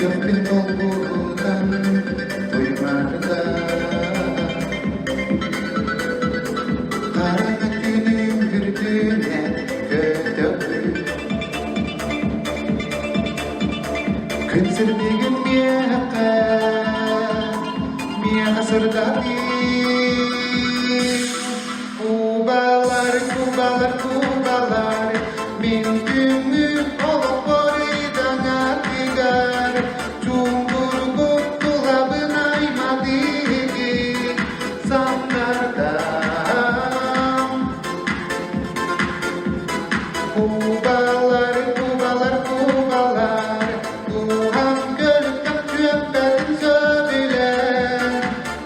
Yüreğimin dolgudan duymadı Karanlık günün gürdüğüne gödöğü Kınsırdıgın miyaha serdari Kubalar, kubalar, kubalar Mingkümü olup oridan tigar Cumbur kutula benaymadigi Sandardam Kubalar, kubalar, kubalar Tuhan gölükten küepedin söbilen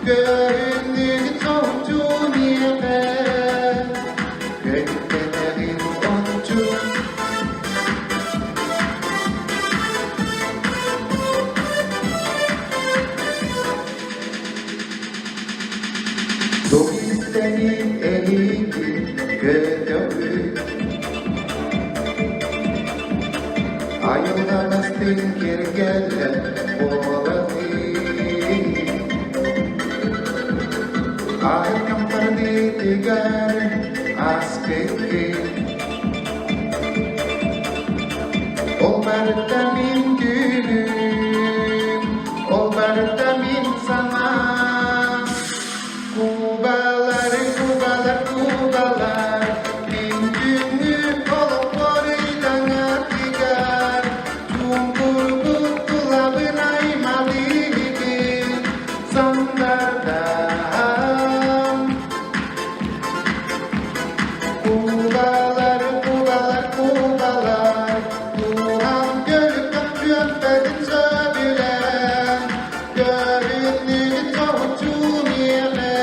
Göründüğün son cumiyete Gönüllerin oncu Domistenin elini gödöğü Ayılamazsın geri gelen olanı Ayam perditigar aspeki Ol berdemin gülüm Ol berdemin sana Kubalar, kubalar, kubalar Bin günlük olup oridan tigar Cumbur kutula benaymadigi Sandardam Kubalar, kubalar, kubalar Tuhan gölükten küepedin söbilen Göründüğün çoğu cumiyene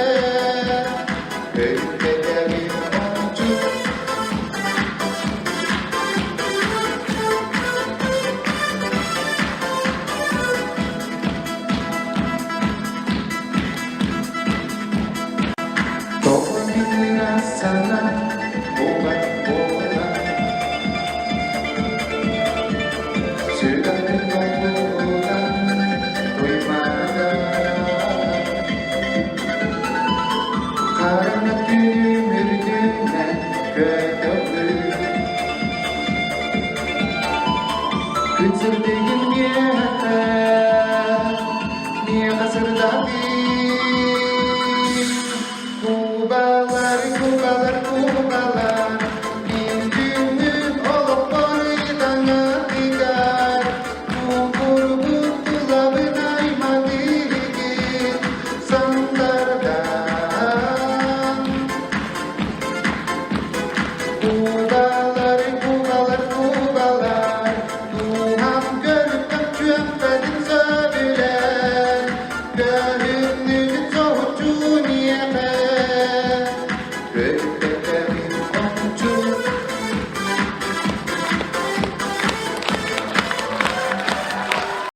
Gönüllerin oncu Tohum bilir sana obat bola Sülalerin dolgudan duymada Karanlık günün ürgüne gödöğü Kınsırdığın miyaha serdari Kubalar, kubalar, kubalar Bin günlük olup oridan tigar Cumbur kutula benaymadigi Sandardam Kubalar, kubalar, kubalar Tuhan gölükten küepedin söbilen Göründüğün çoğu cumiyete